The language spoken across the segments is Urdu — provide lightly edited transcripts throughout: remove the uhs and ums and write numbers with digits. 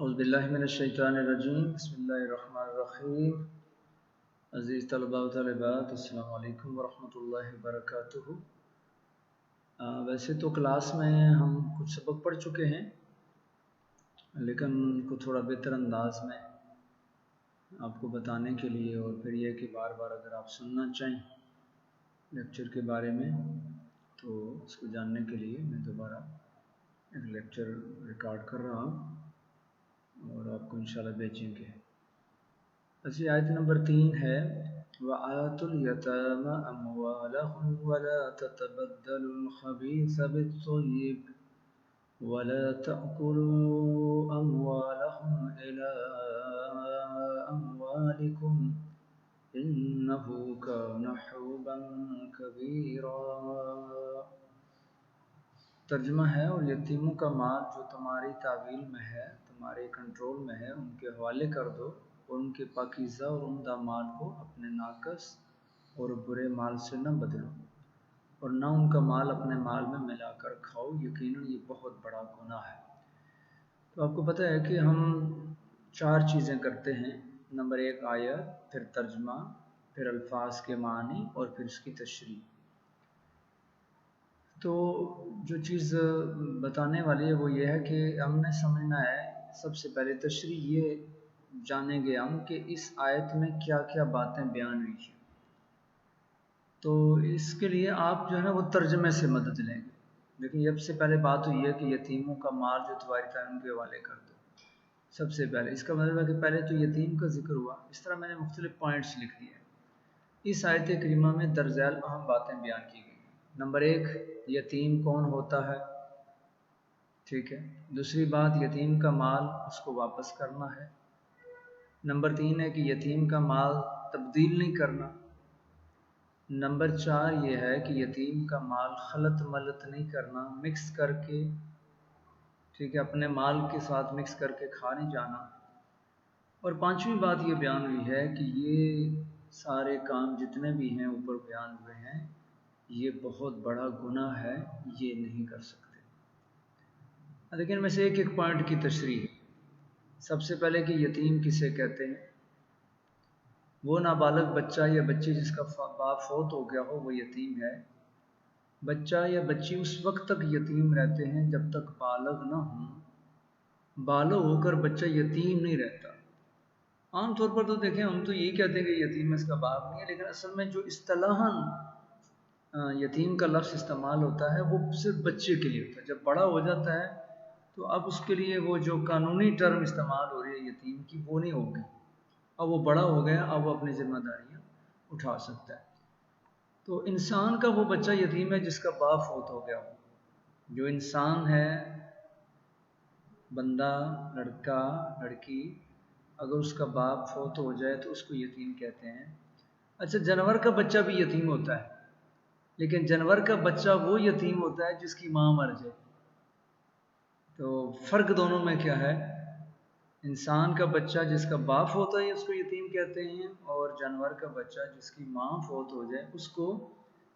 اعوذ باللہ من الشیطان الرجیم بسم اللہ الرحمن الرحیم۔ عزیز طلباء و طالبات، السلام علیکم ورحمۃ اللہ وبرکاتہ۔ ویسے تو کلاس میں ہم کچھ سبق پڑھ چکے ہیں، لیکن ان کو تھوڑا بہتر انداز میں آپ کو بتانے کے لیے، اور پھر یہ کہ بار بار اگر آپ سننا چاہیں لیکچر کے بارے میں تو اس کو جاننے کے لیے میں دوبارہ ایک لیکچر ریکارڈ کر رہا ہوں اور آپ کو انشاءاللہ بھیجیں گے۔ اسی آیت نمبر 3 ہے وَآتُوا الْيَتَامَى أَمْوَالَهُمْ وَلَا تَتَبَدَّلُوا الْخَبِيثَ بِالطَّيِّبِ وَلَا تَأْكُلُوا أَمْوَالَهُمْ إِلَىٰ أَمْوَالِكُمْ إِنَّهُ كَانَ حُوبًا كَبِيرًا۔ ترجمہ ہے، اور یتیموں کا مال جو تمہاری تعویل میں ہے، تمہارے کنٹرول میں ہے، ان کے حوالے کر دو، اور ان کے پاکیزہ اور عمدہ مال کو اپنے ناقص اور برے مال سے نہ بدلو، اور نہ ان کا مال اپنے مال میں ملا کر کھاؤ، یقیناً یہ بہت بڑا گناہ ہے۔ تو آپ کو پتہ ہے کہ ہم 4 چیزیں کرتے ہیں۔ نمبر 1 آیت، پھر ترجمہ، پھر الفاظ کے معنی، اور پھر اس کی تشریح۔ تو جو چیز بتانے والی ہے وہ یہ ہے کہ ہم نے سمجھنا ہے، سب سے پہلے تشریح یہ جانیں گے ہم کہ اس آیت میں کیا کیا باتیں بیان ہوئی ہیں۔ تو اس کے لیے آپ جو ہے نا وہ ترجمے سے مدد لیں گے۔ لیکن سب سے پہلے بات ہوئی ہے کہ یتیموں کا مال جو تمہاری تعلیم کے حوالے کر دو۔ سب سے پہلے اس کا مطلب ہے کہ پہلے تو یتیم کا ذکر ہوا، اس طرح میں نے مختلف پوائنٹس لکھ دیے۔ اس آیت کریمہ میں درج ذیل اہم باتیں بیان کی گئی ہیں۔ نمبر 1، یتیم کون ہوتا ہے، ٹھیک ہے۔ دوسری بات، یتیم کا مال اس کو واپس کرنا ہے۔ نمبر 3 ہے کہ یتیم کا مال تبدیل نہیں کرنا۔ نمبر 4 یہ ہے کہ یتیم کا مال خلط ملط نہیں کرنا، مکس کر کے، ٹھیک ہے، اپنے مال کے ساتھ مکس کر کے کھا نہیں جانا۔ اور 5ویں بات یہ بیان ہوئی ہے کہ یہ سارے کام جتنے بھی ہیں اوپر بیان ہوئے ہیں، یہ بہت بڑا گناہ ہے، یہ نہیں کر سکتے۔ لیکن میں سے ایک پوائنٹ کی تشریح ہے۔ سب سے پہلے کہ یتیم کسے کہتے ہیں؟ وہ نابالغ بچہ یا بچی جس کا باپ فوت ہو گیا ہو، وہ یتیم ہے۔ بچہ یا بچی اس وقت تک یتیم رہتے ہیں جب تک بالغ نہ ہوں۔ بالغ ہو کر بچہ یتیم نہیں رہتا۔ عام طور پر تو دیکھیں ہم تو یہی کہتے ہیں کہ یتیم اس کا باپ نہیں ہے، لیکن اصل میں جو اصطلاحاً یتیم کا لفظ استعمال ہوتا ہے وہ صرف بچے کے لیے ہوتا ہے۔ جب بڑا ہو جاتا ہے تو اب اس کے لیے وہ جو قانونی ٹرم استعمال ہو رہی ہے یتیم کی، وہ نہیں ہوگی۔ اب وہ بڑا ہو گیا، اب وہ اپنی ذمہ داریاں اٹھا سکتا ہے۔ تو انسان کا وہ بچہ یتیم ہے جس کا باپ فوت ہو گیا ہو۔ جو انسان ہے، بندہ، لڑکا، لڑکی، اگر اس کا باپ فوت ہو جائے تو اس کو یتیم کہتے ہیں۔ اچھا، جانور کا بچہ بھی یتیم ہوتا ہے، لیکن جانور کا بچہ وہ یتیم ہوتا ہے جس کی ماں مر جائے۔ تو فرق دونوں میں کیا ہے؟ انسان کا بچہ جس کا باپ ہوتا ہے اس کو یتیم کہتے ہیں، اور جانور کا بچہ جس کی ماں فوت ہو جائے اس کو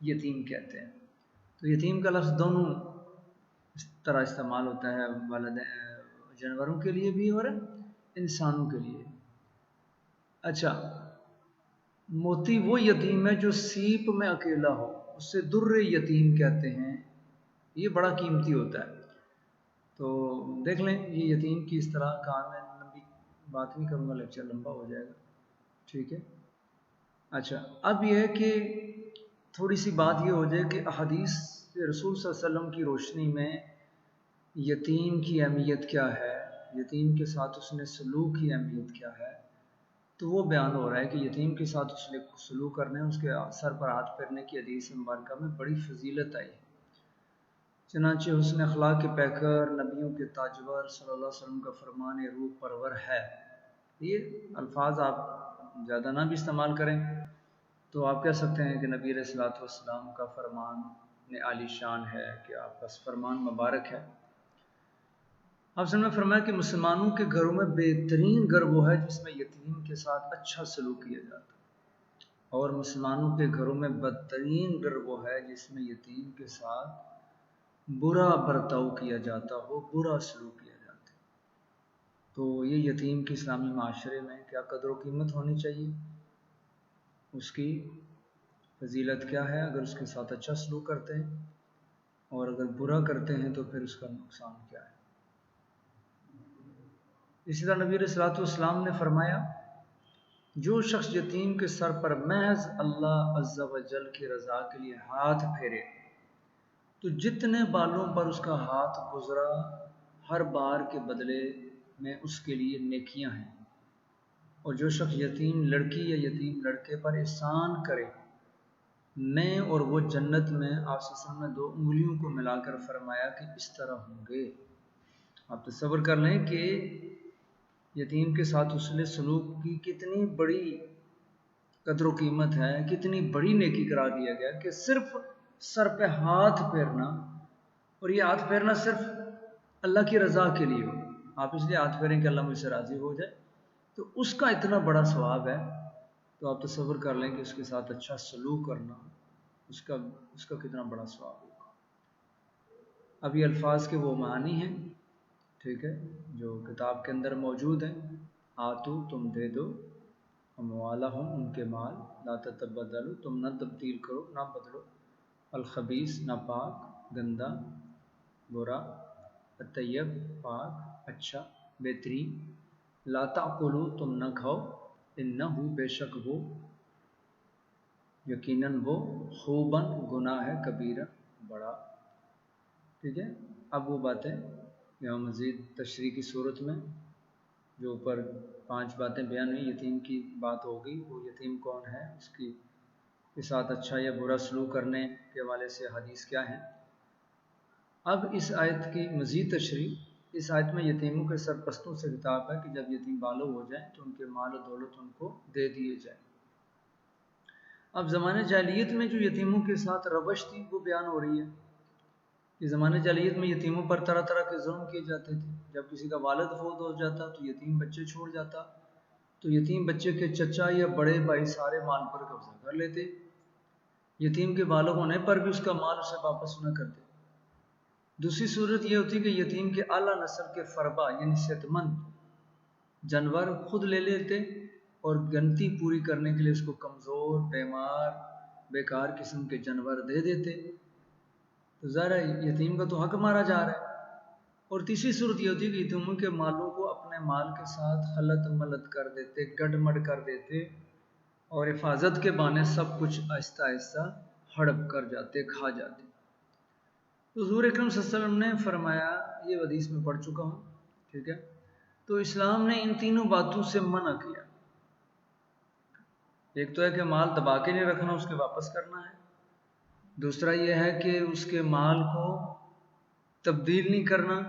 یتیم کہتے ہیں۔ تو یتیم کا لفظ دونوں اس طرح استعمال ہوتا ہے، جانوروں کے لیے بھی اور انسانوں کے لیے۔ اچھا، موتی وہ یتیم ہے جو سیپ میں اکیلا ہو، اس سے در یتیم کہتے ہیں۔ یہ بڑا قیمتی ہوتا ہے۔ تو دیکھ لیں، یہ یتیم کی اس طرح کہاں، میں لمبی بات نہیں کروں گا، لیکچر لمبا ہو جائے گا، ٹھیک ہے۔ اچھا، اب یہ ہے کہ تھوڑی سی بات یہ ہو جائے کہ احادیث رسول صلی اللہ علیہ وسلم کی روشنی میں یتیم کی اہمیت کیا ہے، یتیم کے ساتھ اس نے سلوک کی اہمیت کیا ہے۔ تو وہ بیان ہو رہا ہے کہ یتیم کے ساتھ اس نے سلوک کرنے، اس کے سر پر ہاتھ پھیرنے کی حدیث مبارکہ میں بڑی فضیلت آئی ہے۔ چنانچہ حسن اخلاق کے پیکر، نبیوں کے تاجور صلی اللہ علیہ وسلم کا فرمان روح پرور ہے۔ یہ الفاظ آپ زیادہ نہ بھی استعمال کریں تو آپ کہہ سکتے ہیں کہ نبی علیہ الصلوۃ والسلام کا فرمان عالی شان ہے، کہ آپ کا فرمان مبارک ہے۔ آپ نے فرمایا کہ مسلمانوں کے گھروں میں بہترین گھر وہ ہے جس میں یتیم کے ساتھ اچھا سلوک کیا جاتا ہے، اور مسلمانوں کے گھروں میں بدترین گھر وہ ہے جس میں یتیم کے ساتھ برا برتاؤ کیا جاتا ہو، برا سلوک کیا جاتا ہے۔ تو یہ یتیم کی اسلامی معاشرے میں کیا قدر و قیمت ہونی چاہیے، اس کی فضیلت کیا ہے اگر اس کے ساتھ اچھا سلوک کرتے ہیں، اور اگر برا کرتے ہیں تو پھر اس کا نقصان کیا ہے۔ اسی طرح نبی علیہ السلام نے فرمایا، جو شخص یتیم کے سر پر محض اللہ عز و جل کی رضا کے لیے ہاتھ پھیرے تو جتنے بالوں پر اس کا ہاتھ گزرا ہر بار کے بدلے میں اس کے لیے نیکیاں ہیں، اور جو شخص یتیم لڑکی یا یتیم لڑکے پر احسان کرے میں اور وہ جنت میں، آپ صلی اللہ علیہ وسلم نے 2 انگلیوں کو ملا کر فرمایا کہ اس طرح ہوں گے۔ آپ تصور کر لیں کہ یتیم کے ساتھ حسن سلوک کی کتنی بڑی قدر و قیمت ہے، کتنی بڑی نیکی قرار دیا گیا کہ صرف سر پہ ہاتھ پھیرنا، اور یہ ہاتھ پھیرنا صرف اللہ کی رضا کے لیے ہو، آپ اس لیے ہاتھ پھیریں کہ اللہ مجھ سے راضی ہو جائے، تو اس کا اتنا بڑا ثواب ہے۔ تو آپ تصور کر لیں کہ اس کے ساتھ اچھا سلوک کرنا، اس کا کتنا بڑا ثواب ہوگا۔ اب یہ الفاظ کے وہ معنی ہیں، ٹھیک ہے، جو کتاب کے اندر موجود ہیں۔ آتو، تم دے دو، اموالہم، ان کے مال، لا تتبدلو، تم نہ تبدیل کرو، نہ بدلو، الخبیث، ناپاک، گندا، برا، الطیب، پاک، اچھا، بہترین، لا تاکلو، تم نہ کھاؤ، انہو، بے شک وہ، یقیناً وہ، خوباً، گناہ ہے، کبیرہ، بڑا، ٹھیک ہے۔ اب وہ باتیں یہاں مزید تشریح کی صورت میں جو اوپر 5 باتیں بیان ہوئی، یتیم کی بات ہوگی، وہ یتیم کون ہے، اس کے ساتھ اچھا یا برا سلوک کرنے کے حوالے سے حدیث کیا ہیں۔ اب اس آیت کی مزید تشریح، اس آیت میں یتیموں کے سرپرستوں سے خطاب ہے کہ جب یتیم بالغ ہو جائیں تو ان کے مال و دولت ان کو دے دیے جائیں۔ اب زمانے جاہلیت میں جو یتیموں کے ساتھ روش تھی وہ بیان ہو رہی ہے کہ زمانے جاہلیت میں یتیموں پر طرح طرح کے ظلم کیے جاتے تھے۔ جب کسی کا والد فوت ہو جاتا تو یتیم بچے چھوڑ جاتا، تو یتیم بچے کے چچا یا بڑے بھائی سارے مال پر قبضہ کر لیتے، یتیم کے بالغ ہونے پر بھی اس کا مال اسے واپس نہ کرتے۔ دوسری صورت یہ ہوتی کہ یتیم کے اعلیٰ نسل کے فربا یعنی صحت مند جانور خود لے لیتے اور گنتی پوری کرنے کے لیے اس کو کمزور، بیمار، بیکار قسم کے جانور دے دیتے، تو ظاہر ہے یتیم کا تو حق مارا جا رہا ہے۔ اور تیسری صورت یہ ہوتی ہے کہ یتیموں کے مالوں کو اپنے مال کے ساتھ خلط ملط کر دیتے، گڈ مڈ کر دیتے، اور حفاظت کے بہانے سب کچھ آہستہ آہستہ ہڑپ کر جاتے، کھا جاتے۔ تو حضور اکرم صلی اللہ علیہ وسلم نے فرمایا، یہ حدیث میں پڑھ چکا ہوں، ٹھیک ہے، تو اسلام نے ان تینوں باتوں سے منع کیا۔ ایک تو ہے کہ مال دبا کے نہیں رکھنا، اس کے واپس کرنا ہے۔ دوسرا یہ ہے کہ اس کے مال کو تبدیل نہیں کرنا،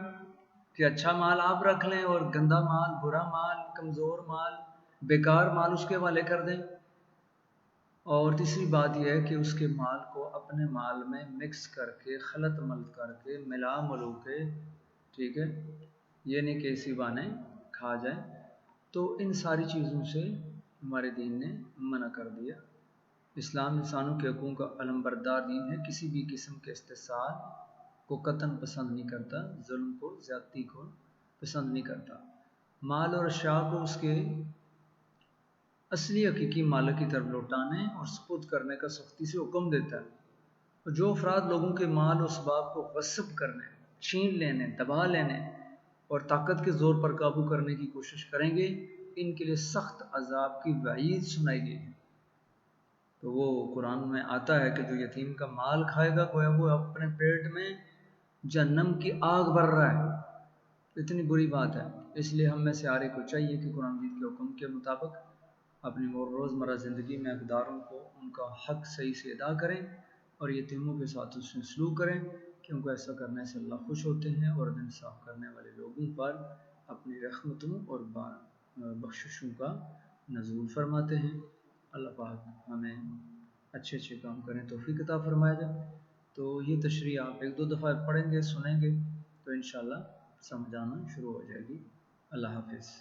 کہ اچھا مال آپ رکھ لیں اور گندا مال، برا مال، کمزور مال، بیکار مال اس کے حوالے کر دیں۔ اور تیسری بات یہ ہے کہ اس کے مال کو اپنے مال میں مکس کر کے، خلط ملط کر کے، ملا ملو کے، ٹھیک ہے، یہ نہیں کہ اسی بہانے کھا جائیں۔ تو ان ساری چیزوں سے ہمارے دین نے منع کر دیا۔ اسلام انسانوں کے حقوق کا علمبردار دین ہے، کسی بھی قسم کے استحصال کو قطعاً پسند نہیں کرتا، ظلم کو، زیادتی کو پسند نہیں کرتا۔ مال اور اشیاء کو اس کے اصلی حقیقی مالک کی طرف لوٹانے اور سپرد کرنے کا سختی سے حکم دیتا ہے۔ اور جو افراد لوگوں کے مال و اسباب کو غصب کرنے، چھین لینے، دبا لینے اور طاقت کے زور پر قابو کرنے کی کوشش کریں گے، ان کے لیے سخت عذاب کی وعید سنائی گئی ہے۔ تو وہ قرآن میں آتا ہے کہ جو یتیم کا مال کھائے گا گویا وہ اپنے پیٹ میں جہنم کی آگ بھر رہا ہے۔ اتنی بری بات ہے۔ اس لیے ہم میں سے ہر ایک کو چاہیے کہ قرآن مجید کے حکم کے مطابق اپنی روزمرہ زندگی میں اقداروں کو ان کا حق صحیح سے ادا کریں اور یتیموں کے ساتھ اس میں سلوک کریں، کیونکہ ایسا کرنے سے اللہ خوش ہوتے ہیں اور انصاف کرنے والے لوگوں پر اپنی رحمتوں اور بخششوں کا نزول فرماتے ہیں۔ اللہ پاک ہمیں اچھے اچھے کام کریں توفیق عطا فرمائے جائے۔ تو یہ تشریح آپ 1-2 دفعہ پڑھیں گے، سنیں گے، تو انشاءاللہ سمجھ آنا شروع ہو جائے گی۔ اللہ حافظ۔